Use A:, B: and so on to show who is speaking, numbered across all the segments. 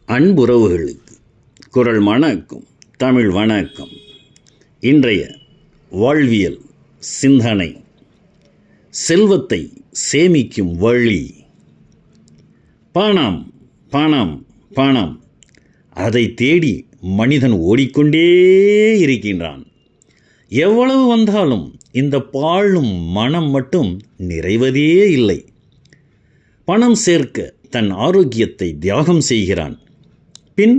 A: அன்புறவுகளுக்கு குரல் வணக்கம், தமிழ் வணக்கம். இன்றைய வாழ்வியல் சிந்தனை, செல்வத்தை சேமிக்கும் வழி. பணம் பணம் பணம், அதை தேடி மனிதன் ஓடிக்கொண்டே இருக்கின்றான். எவ்வளவு வந்தாலும் இந்த பாழும் மனம் மட்டும் நிறைவதே இல்லை. பணம் சேர்க்க தன் ஆரோக்கியத்தை தியாகம் செய்கிறான். பின்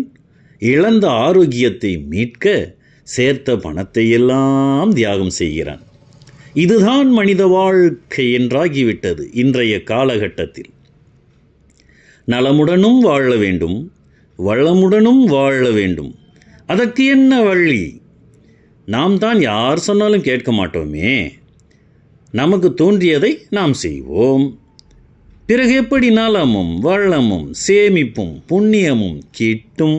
A: இழந்த ஆரோக்கியத்தை மீட்க சேர்த்த பணத்தை எல்லாம் தியாகம் செய்கிறான். இதுதான் மனித வாழ்க்கை என்றாகிவிட்டது இன்றைய காலகட்டத்தில். நலமுடனும் வாழ வேண்டும், வளமுடனும் வாழ வேண்டும். அதற்கு என்ன வழி? நாம் தான் யார் சொன்னாலும் கேட்க மாட்டோமே. நமக்கு தோன்றியதை நாம் செய்வோம். பிறகு எப்படி நலமும் வளமும் சேமிப்பும் புண்ணியமும் கிட்டும்?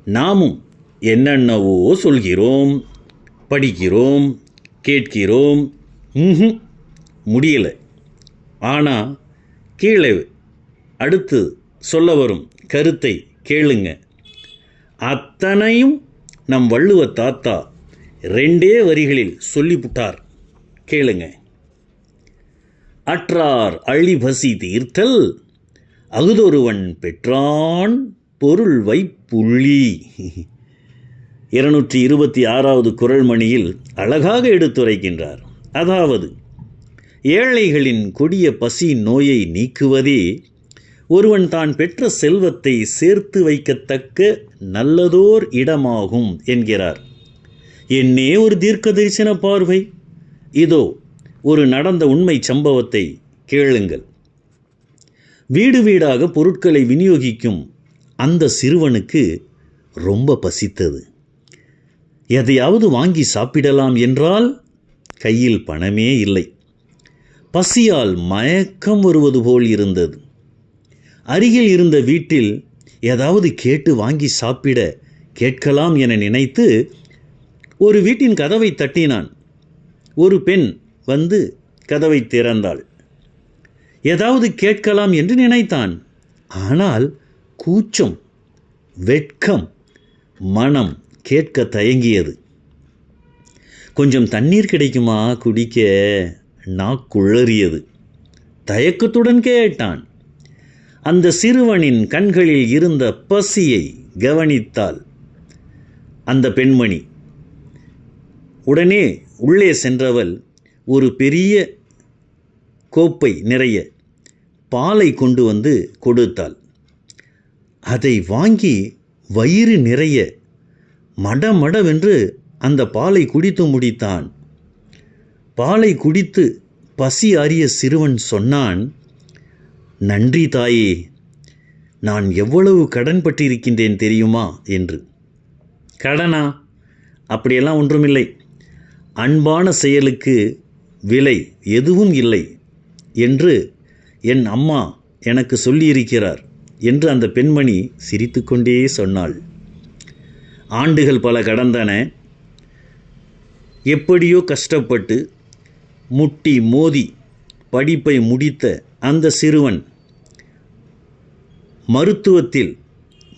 A: நாமும் என்னென்னவோ சொல்கிறோம், படிக்கிறோம், கேட்கிறோம், முடியலை. ஆனால் கீழே அடுத்து சொல்ல வரும் கருத்தை கேளுங்க. அத்தனையும் நம் வள்ளுவ தாத்தா 2 வரிகளில் சொல்லிவிட்டார். கேளுங்க. அற்றார் அழிபசி தீர்த்தல் அகுதொருவன் பெற்றான் பொருள் வைப்புள்ளி. 226வது குறள் மணியில் அழகாக எடுத்துரைக்கின்றார். அதாவது, ஏழைகளின் கொடிய பசி நோயை நீக்குவதே ஒருவன் தான் பெற்ற செல்வத்தை சேர்த்து வைக்கத்தக்க நல்லதோர் இடமாகும் என்கிறார். என்னே ஒரு தீர்க்க தரிசன பார்வை! இதோ ஒரு நடந்த உண்மை சம்பவத்தை கேளுங்கள். வீடு வீடாக பொருட்களை விநியோகிக்கும் அந்த சிறுவனுக்கு ரொம்ப பசித்தது. எதையாவது வாங்கி சாப்பிடலாம் என்றால் கையில் பணமே இல்லை. பசியால் மயக்கம் வருவது போல் இருந்தது. அருகில் இருந்த வீட்டில் ஏதாவது கேட்டு வாங்கி சாப்பிட கேட்கலாம் என நினைத்து ஒரு வீட்டின் கதவை தட்டினான். ஒரு பெண் வந்து கதவை திறந்தாள். ஏதாவது கேட்கலாம் என்று நினைத்தான். ஆனால் கூச்சம், வெட்கம், மனம் கேட்க தயங்கியது. கொஞ்சம் தண்ணீர் கிடைக்குமா குடிக்க? நாக்குளறியது. தயக்கத்துடன் கேட்டான். அந்த சிறுவனின் கண்களில் இருந்த பசியை கவனித்தாள் அந்த பெண்மணி. உடனே உள்ளே சென்றவள் ஒரு பெரிய கோப்பை நிறைய பாலை கொண்டு வந்து கொடுத்தாள். அதை வாங்கி வயிறு நிறைய மடமடவென்று அந்த பாலை குடித்து முடித்தான். பாலை குடித்து பசி ஆறிய சிறுவன் சொன்னான், நன்றி தாயே, நான் எவ்வளவு கடன் பட்டிருக்கின்றேன் தெரியுமா என்று. கடனா? அப்படியெல்லாம் ஒன்றுமில்லை. அன்பான செயலுக்கு விலை எதுவும் இல்லை என்று என் அம்மா எனக்கு சொல்லியிருக்கிறார் என்று அந்த பெண்மணி சிரித்துக்கொண்டே சொன்னாள். ஆண்டுகள் பல கடந்தன. எப்படியோ கஷ்டப்பட்டு முட்டி மோதி படிப்பை முடித்த அந்த சிறுவன் மருத்துவத்தில்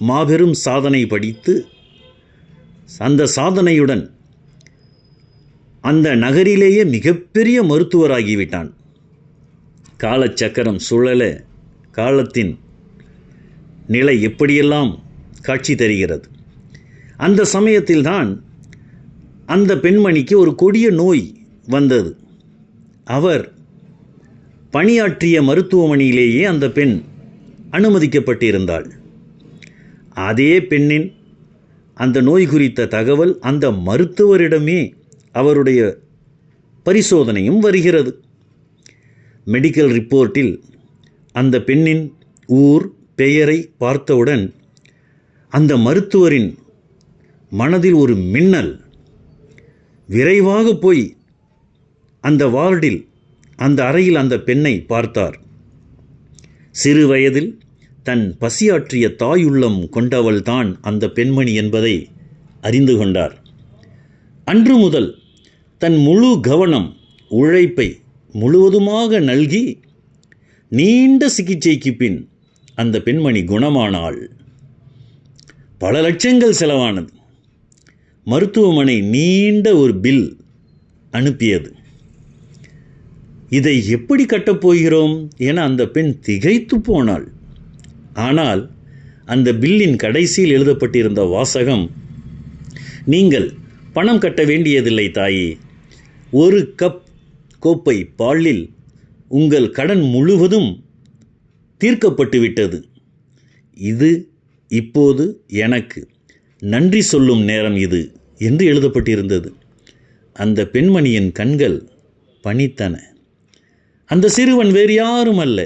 A: மாபெரும் சாதனை படித்து அந்த சாதனையுடன் அந்த நகரிலேயே மிகப்பெரிய மருத்துவராகிவிட்டான். காலச்சக்கரம் சுழல காலத்தின் நிலை எப்படியெல்லாம் காட்சி தருகிறது. அந்த சமயத்தில்தான் அந்த பெண்மணிக்கு ஒரு கொடிய நோய் வந்தது. அவர் பணியாற்றிய மருத்துவமனையிலேயே அந்த பெண் அனுமதிக்கப்பட்டிருந்தாள். அதே பெண்ணின் அந்த நோய் குறித்த தகவல் அந்த மருத்துவரிடமே அவருடைய பரிசோதனையும் வருகிறது. மெடிக்கல் ரிப்போர்ட்டில் அந்த பெண்ணின் ஊர் பெயரை பார்த்தவுடன் அந்த மருத்துவரின் மனதில் ஒரு மின்னல். விரைவாக போய் அந்த வார்டில் அந்த அறையில் அந்த பெண்ணை பார்த்தார். சிறு வயதில் தன் பசியாற்றிய தாயுள்ளம் கொண்டவள்தான் அந்த பெண்மணி என்பதை அறிந்து கொண்டார். அன்று முதல் தன் முழு கவனம், உழைப்பை முழுவதுமாக நல்கி நீண்ட சிகிச்சைக்கு பின் அந்த பெண்மணி குணமானாள். பல லட்சங்கள் செலவானது. மருத்துவமனை நீண்ட ஒரு பில் அனுப்பியது. இதை எப்படி கட்டப்போகிறோம் என அந்த பெண் திகைத்து போனாள். ஆனால் அந்த பில்லின் கடைசியில் எழுதப்பட்டிருந்த வாசகம், நீங்கள் பணம் கட்ட வேண்டியதில்லை தாயே, ஒரு கோப்பை பாலில் உங்கள் கடன் முழுவதும் தீர்க்கப்பட்டு விட்டது. இது இப்போது எனக்கு நன்றி சொல்லும் நேரம் இது என்று எழுதப்பட்டிருந்தது. அந்த பெண்மணியின் கண்கள் பனித்தன. அந்த சிறுவன் வேறு யாரும் அல்ல,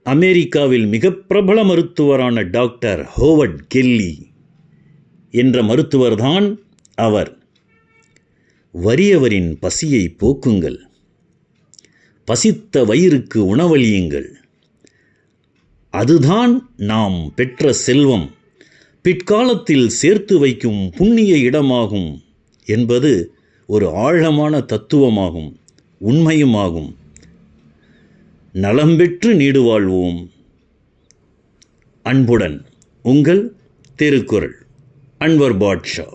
A: அமெரிக்காவில் மிக பிரபல மருத்துவரான டாக்டர் ஹோவர்ட் கெல்லி என்ற மருத்துவர்தான் அவர். வறியவரின் பசியை போக்குங்கள், பசித்த வயிறுக்கு உணவளியுங்கள், அதுதான் நாம் பெற்ற செல்வம், பிற்காலத்தில் சேர்த்து வைக்கும் புண்ணிய இடமாகும் என்பது ஒரு ஆழமான தத்துவமாகும், உண்மையுமாகும். நலம் பெற்று நீடு வாழ்வோம். அன்புடன் உங்கள் திருக்குறள் அன்வர் பாட்ஷா.